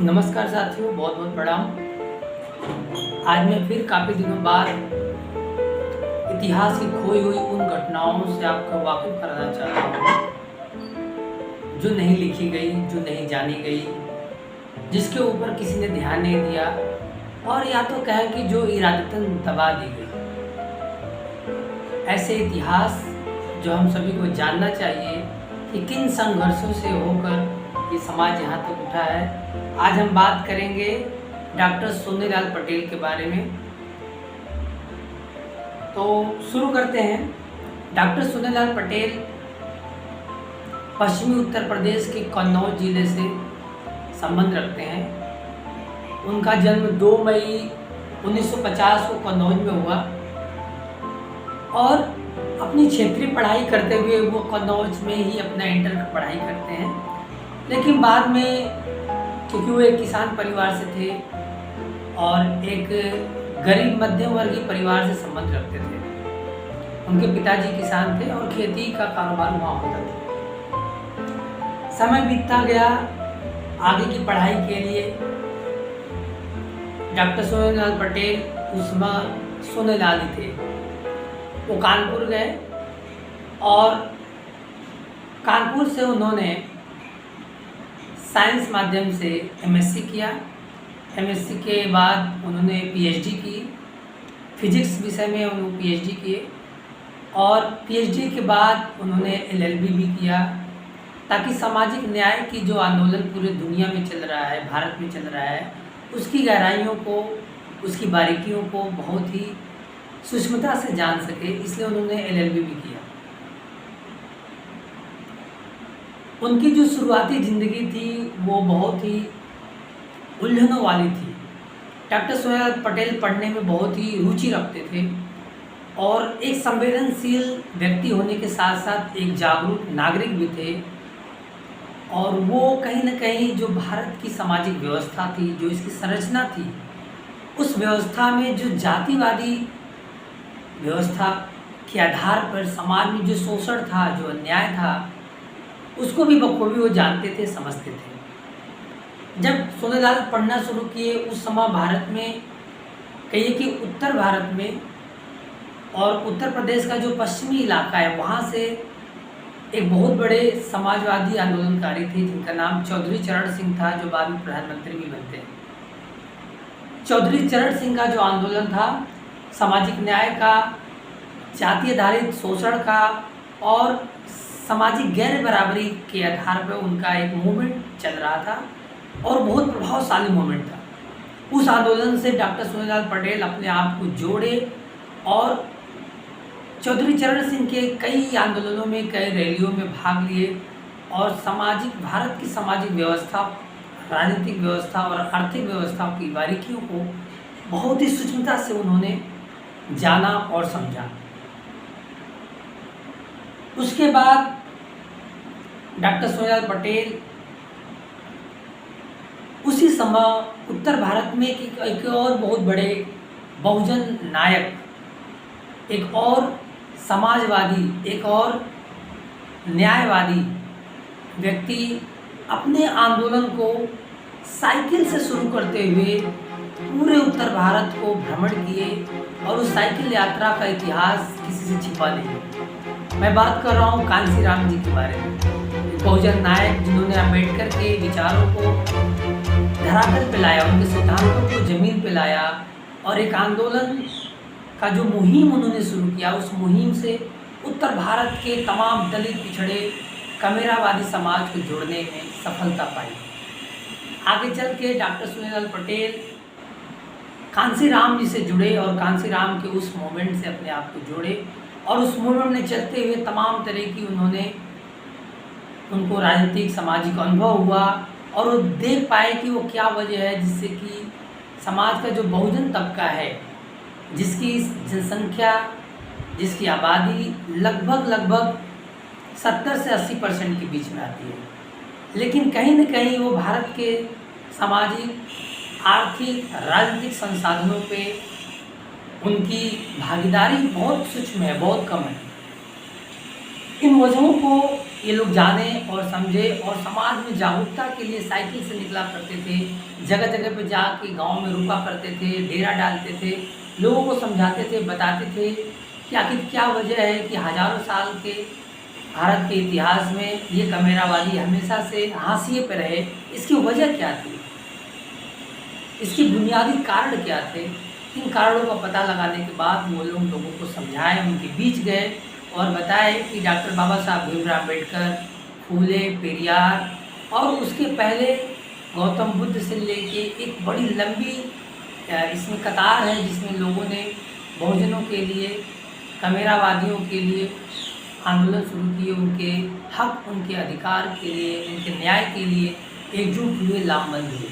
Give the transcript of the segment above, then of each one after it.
नमस्कार साथियों, बहुत बहुत प्रणाम। आज मैं फिर काफ़ी दिनों बाद इतिहास की खोई हुई उन घटनाओं से आपको वाकिफ कराना चाह रहा हूँ जो नहीं लिखी गई, जो नहीं जानी गई, जिसके ऊपर किसी ने ध्यान नहीं दिया और या तो कहें कि जो इरादतन दबा दी गई। ऐसे इतिहास जो हम सभी को जानना चाहिए कि किन संघर्षों से होकर ये समाज यहाँ तक उठा है। आज हम बात करेंगे डॉक्टर सोनेलाल पटेल के बारे में। तो शुरू करते हैं। डॉक्टर सोनेलाल पटेल पश्चिमी उत्तर प्रदेश के कन्नौज जिले से संबंध रखते हैं। उनका जन्म 2 मई 1950 को कन्नौज में हुआ और अपनी क्षेत्रीय पढ़ाई करते हुए वो कन्नौज में ही अपना इंटर की पढ़ाई करते हैं। लेकिन बाद में क्योंकि वो एक किसान परिवार से थे और एक गरीब मध्यम वर्गीय परिवार से संबंध रखते थे। उनके पिताजी किसान थे और खेती का कारोबार वहाँ होता था। समय बीतता गया, आगे की पढ़ाई के लिए डॉक्टर सोनेलाल पटेल उसमें सोनेलाल ही थे। वो कानपुर गए और कानपुर से उन्होंने साइंस माध्यम से एमएससी किया। एमएससी के बाद उन्होंने पीएचडी की, फिजिक्स विषय में उन्होंने पीएचडी किए और पीएचडी के बाद उन्होंने एलएलबी भी किया, ताकि सामाजिक न्याय की जो आंदोलन पूरे दुनिया में चल रहा है, भारत में चल रहा है, उसकी गहराइयों को, उसकी बारीकियों को बहुत ही सूक्ष्मता से जान सके, इसलिए उन्होंने एलएलबी भी किया। उनकी जो शुरुआती ज़िंदगी थी वो बहुत ही उलझनों वाली थी। डॉक्टर सोनेलाल पटेल पढ़ने में बहुत ही रुचि रखते थे और एक संवेदनशील व्यक्ति होने के साथ साथ एक जागरूक नागरिक भी थे। और वो कहीं न कहीं जो भारत की सामाजिक व्यवस्था थी, जो इसकी संरचना थी, उस व्यवस्था में जो जातिवादी व्यवस्था के आधार पर समाज में जो शोषण था, जो अन्याय था, उसको भी बखूबी वो जानते थे, समझते थे। जब सोनेलाल पढ़ना शुरू किए उस समय भारत में, कहिए कि उत्तर भारत में और उत्तर प्रदेश का जो पश्चिमी इलाका है, वहाँ से एक बहुत बड़े समाजवादी आंदोलनकारी थे जिनका नाम चौधरी चरण सिंह था, जो बाद में प्रधानमंत्री भी बनते हैं। चौधरी चरण सिंह का जो आंदोलन था सामाजिक न्याय का, जाति आधारित शोषण का और सामाजिक गैर बराबरी के आधार पर उनका एक मूवमेंट चल रहा था और बहुत प्रभावशाली मूवमेंट था। उस आंदोलन से डॉक्टर सोनेलाल पटेल अपने आप को जोड़े और चौधरी चरण सिंह के कई आंदोलनों में, कई रैलियों में भाग लिए और भारत की सामाजिक व्यवस्था, राजनीतिक व्यवस्था और आर्थिक व्यवस्था की बारीकियों को बहुत ही सूक्ष्मता से उन्होंने जाना और समझा। उसके बाद डॉक्टर सोनेलाल पटेल उसी समय उत्तर भारत में एक और बहुत बड़े बहुजन नायक, एक और समाजवादी, एक और न्यायवादी व्यक्ति अपने आंदोलन को साइकिल से शुरू करते हुए पूरे उत्तर भारत को भ्रमण किए और उस साइकिल यात्रा का इतिहास किसी से छिपा नहीं। मैं बात कर रहा हूँ कांशीराम जी के बारे में, बहुजन नायक जिन्होंने अम्बेडकर के विचारों को धरातल पे लाया, उनके सिद्धांतों को जमीन पे लाया और एक आंदोलन का जो मुहिम उन्होंने शुरू किया, उस मुहिम से उत्तर भारत के तमाम दलित, पिछड़े, कमेरावादी समाज को जोड़ने में सफलता पाई। आगे चल के डॉक्टर सोनेलाल पटेल कांशीराम जी से जुड़े और कांशीराम के उस मूवमेंट से अपने आप को जोड़े और उस मूवमेंट में चलते हुए तमाम तरह की उनको राजनीतिक, सामाजिक अनुभव हुआ और वो देख पाए कि वो क्या वजह है जिससे कि समाज का जो बहुजन तबका है, जिसकी जनसंख्या, जिसकी आबादी लगभग 70 से 80% के बीच में आती है, लेकिन कहीं न कहीं वो भारत के सामाजिक, आर्थिक, राजनीतिक संसाधनों पे उनकी भागीदारी बहुत सूक्ष्म है, बहुत कम है। इन वजहों को ये लोग जाने और समझे और समाज में जागरूकता के लिए साइकिल से निकला करते थे, जगह जगह पे जाके गांव में रुका करते थे, डेरा डालते थे, लोगों को समझाते थे, बताते थे कि आखिर क्या वजह है कि हजारों साल के भारत के इतिहास में ये कमेरावादी हमेशा से हाशिए पे रहे। इसकी वजह क्या थी, इसके बुनियादी कारण क्या थे। इन कारणों का पता लगाने के बाद वो लोगों को समझाए, उनके बीच गए और बताए कि डॉक्टर बाबा साहब भीमराव अम्बेडकर, फूले, पेरियार और उसके पहले गौतम बुद्ध से लेके एक बड़ी लंबी इसमें कतार है जिसमें लोगों ने बहुजनों के लिए, कमेरावादियों के लिए आंदोलन शुरू किए, उनके हक, उनके अधिकार के लिए, उनके न्याय के लिए एकजुट हुए, लामबंद हुए।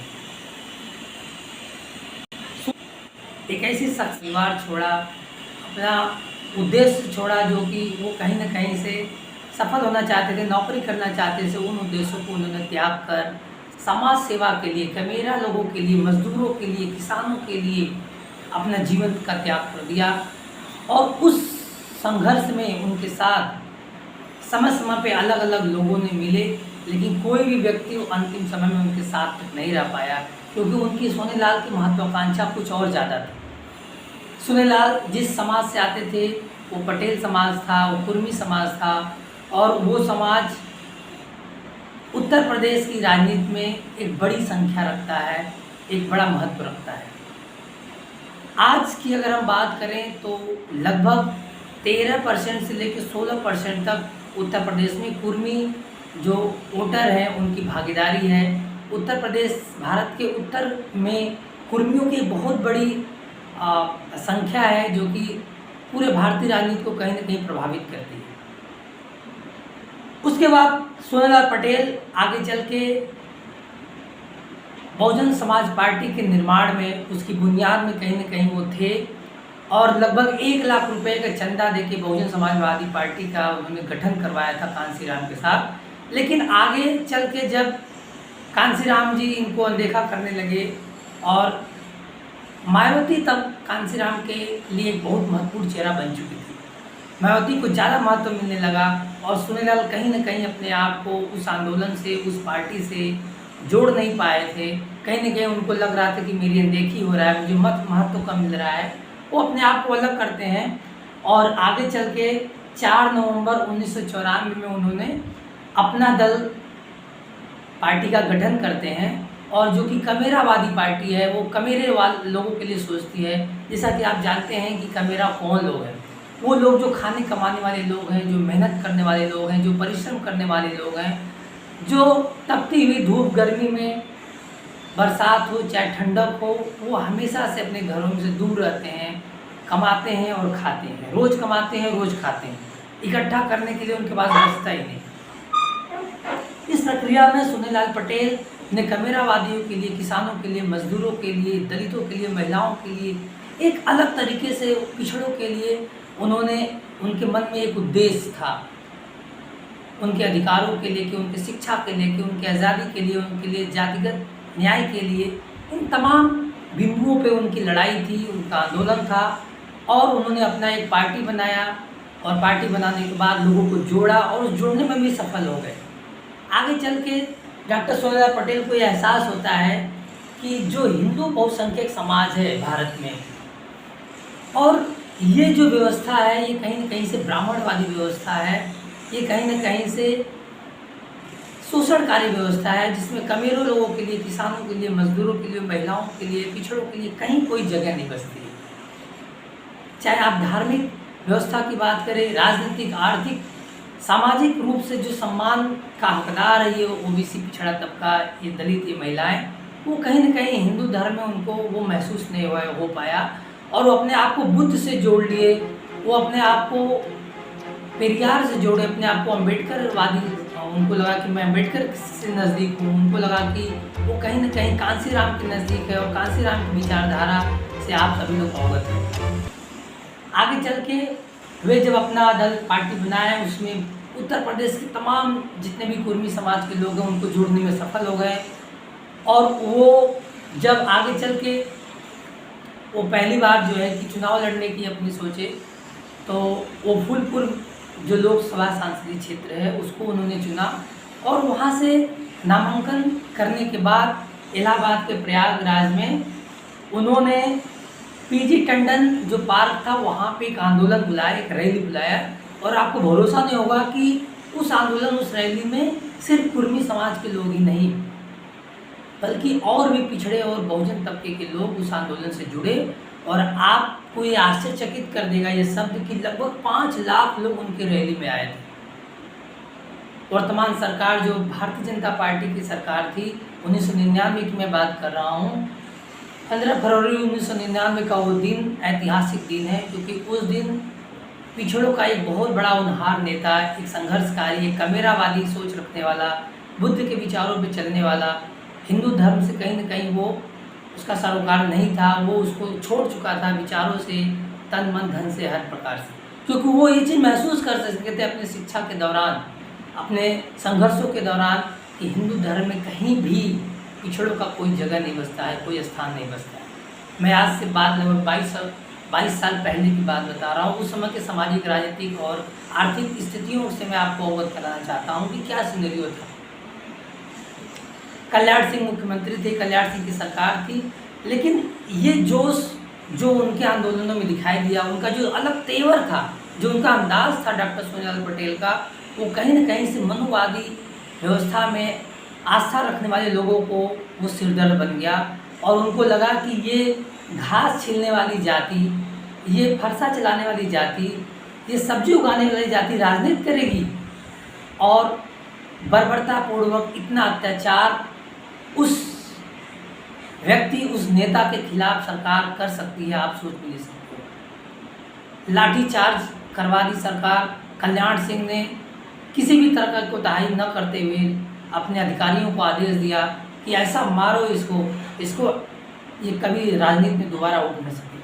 एक ऐसी शख्स परिवार छोड़ा, अपना उद्देश्य छोड़ा जो कि वो कहीं ना कहीं से सफल होना चाहते थे, नौकरी करना चाहते थे। उन उद्देश्यों को उन्होंने त्याग कर समाज सेवा के लिए, कमेरा लोगों के लिए, मजदूरों के लिए, किसानों के लिए अपना जीवन का त्याग कर दिया। और उस संघर्ष में उनके साथ समय समय पे अलग अलग लोगों ने मिले, लेकिन कोई भी व्यक्ति अंतिम समय में उनके साथ तक नहीं रह पाया, क्योंकि उनकी सोनेलाल की महत्वाकांक्षा कुछ और ज़्यादा थी। सोनेलाल जिस समाज से आते थे वो पटेल समाज था, वो कुर्मी समाज था, और वो समाज उत्तर प्रदेश की राजनीति में एक बड़ी संख्या रखता है, एक बड़ा महत्व रखता है। आज की अगर हम बात करें तो लगभग 13% से लेकर 16% तक उत्तर प्रदेश में कुर्मी जो वोटर हैं उनकी भागीदारी है। उत्तर प्रदेश भारत के उत्तर में कुर्मियों की बहुत बड़ी संख्या है जो कि पूरे भारतीय राजनीति को कहीं ना कहीं प्रभावित करती है। उसके बाद सोनेलाल पटेल आगे चल के बहुजन समाज पार्टी के निर्माण में, उसकी बुनियाद में कहीं ना कहीं वो थे, और लगभग 1 लाख रुपए का चंदा देके बहुजन समाजवादी पार्टी का उन्होंने गठन करवाया था कांसीराम के साथ। लेकिन आगे चल के जब कांसीराम जी इनको अनदेखा करने लगे और मायावती तब कांसीराम के लिए एक बहुत महत्वपूर्ण चेहरा बन चुकी थी, मायावती को ज़्यादा महत्व मिलने लगा और सोनेलाल कहीं ना कहीं अपने आप को उस आंदोलन से, उस पार्टी से जोड़ नहीं पाए थे। कहीं ना कहीं उनको लग रहा था कि मेरी अनदेखी हो रहा है, मुझे मत महत्व कम मिल रहा है। वो अपने आप को अलग करते हैं और आगे चल के 4 नवंबर 1994 में उन्होंने अपना दल पार्टी का गठन करते हैं, और जो कि कमेरावादी पार्टी है, वो कमेरे वाले लोगों के लिए सोचती है। जैसा कि आप जानते हैं कि कमेरा कौन लोग हैं, वो लोग जो खाने कमाने वाले लोग हैं, जो मेहनत करने वाले लोग हैं, जो परिश्रम करने वाले लोग हैं, जो तपती हुई धूप गर्मी में, बरसात हो चाहे ठंडक हो, वो हमेशा से अपने घरों से दूर रहते हैं, कमाते हैं और खाते हैं, रोज़ कमाते हैं, रोज़ खाते हैं, इकट्ठा करने के लिए उनके पास रास्ता ही नहीं। इस प्रक्रिया में सोनेलाल पटेल ने कमेरावादियों के लिए, किसानों के लिए, मजदूरों के लिए, दलितों के लिए, महिलाओं के लिए एक अलग तरीके से, पिछड़ों के लिए उन्होंने, उनके मन में एक उद्देश्य था उनके अधिकारों के लिए, कि उनकी शिक्षा के लिए, कि उनकी आज़ादी के लिए, उनके लिए जातिगत न्याय के लिए, इन तमाम बिंदुओं पे उनकी लड़ाई थी, उनका आंदोलन था। और उन्होंने अपना एक पार्टी बनाया और पार्टी बनाने के बाद लोगों को जोड़ा और उस जोड़ने में भी सफल हो गए। आगे चल के डॉक्टर सोनेलाल पटेल को यह एहसास होता है कि जो हिंदू बहुसंख्यक समाज है भारत में, और ये जो व्यवस्था है ये कहीं ना कहीं से ब्राह्मणवादी व्यवस्था है, ये कहीं ना कहीं से शोषणकारी व्यवस्था है, जिसमें कमेरों लोगों के लिए, किसानों के लिए, मजदूरों के लिए, महिलाओं के लिए, पिछड़ों के लिए कहीं कोई जगह नहीं बचती है। चाहे आप धार्मिक व्यवस्था की बात करें, राजनीतिक, आर्थिक, सामाजिक रूप से जो सम्मान का हकदार है, ये ओबीसी पिछड़ा तबका, ये दलित, ये महिलाएं, वो कहीं ना कहीं हिंदू धर्म में उनको वो महसूस नहीं हो पाया, और वो अपने आप को बुद्ध से जोड़ लिए, वो अपने आप को पेरियार से जोड़े, अपने आप को अम्बेडकरवादी, उनको लगा कि मैं अम्बेडकर से नज़दीक हूँ, उनको लगा कि वो कहीं ना कहीं कांसीराम के नज़दीक है, और कांसीराम की विचारधारा से आप सभी लोग अवगत हैं। आगे चल के वे जब अपना दल पार्टी बनाया, उसमें उत्तर प्रदेश के तमाम जितने भी कुर्मी समाज के लोग हैं उनको जोड़ने में सफल हो गए। और वो जब आगे चल के वो पहली बार जो है कि चुनाव लड़ने की अपनी सोचे, तो वो फूलपुर जो लोकसभा संसदीय क्षेत्र है उसको उन्होंने चुना और वहाँ से नामांकन करने के बाद इलाहाबाद के प्रयागराज में उन्होंने पीजी टंडन जो पार्क था वहाँ पे एक आंदोलन बुलाया, एक रैली बुलाया और आपको भरोसा नहीं होगा कि उस आंदोलन, उस रैली में सिर्फ कुर्मी समाज के लोग ही नहीं बल्कि और भी पिछड़े और बहुजन तबके के लोग उस आंदोलन से जुड़े। और आपको ये आश्चर्यचकित कर देगा ये शब्द कि लगभग 5 लाख लोग उनके रैली में आए थे। वर्तमान सरकार जो भारतीय जनता पार्टी की सरकार थी 1999 की मैं बात कर रहा हूँ, 15 फरवरी 1999 का वो दिन ऐतिहासिक दिन है क्योंकि उस दिन पिछड़ों का एक बहुत बड़ा होनहार नेता, एक संघर्षकारी, एक कमेरावादी सोच रखने वाला, बुद्ध के विचारों पर चलने वाला, हिंदू धर्म से कहीं न कहीं वो उसका सरोकार नहीं था, वो उसको छोड़ चुका था विचारों से, तन मन धन से, हर प्रकार से, क्योंकि वो ये चीज़ महसूस कर सकते थे अपने शिक्षा के दौरान, अपने संघर्षों के दौरान कि हिंदू धर्म में कहीं भी पिछड़ों का कोई जगह नहीं बचता है, कोई स्थान नहीं बचता है। मैं आज से बात लगभग 22 साल पहले की बात बता रहा हूँ। उस समय के सामाजिक, राजनीतिक और आर्थिक स्थितियों से मैं आपको अवगत कराना चाहता हूँ कि क्या सिनेरियो था। कल्याण सिंह मुख्यमंत्री थे, कल्याण सिंह की सरकार थी, लेकिन ये जोश जो उनके आंदोलनों में दिखाई दिया, उनका जो अलग तेवर था, जो उनका अंदाज था डॉक्टर सोनीलाल पटेल का, वो कहीं न कहीं से मनुवादी व्यवस्था में आस्था रखने वाले लोगों को वो सिरदर्द बन गया और उनको लगा कि ये घास छीलने वाली जाति, ये फरसा चलाने वाली जाति, ये सब्जी उगाने वाली जाति राजनीति करेगी और बर्बरतापूर्वक इतना अत्याचार उस व्यक्ति, उस नेता के खिलाफ सरकार कर सकती है, आप सोच भी नहीं सकते। लाठीचार्ज करवा दी सरकार। कल्याण सिंह ने किसी भी तरह का कोताही न करते हुए अपने अधिकारियों को आदेश दिया कि ऐसा मारो इसको ये कभी राजनीति में दोबारा उठ नहीं सकती।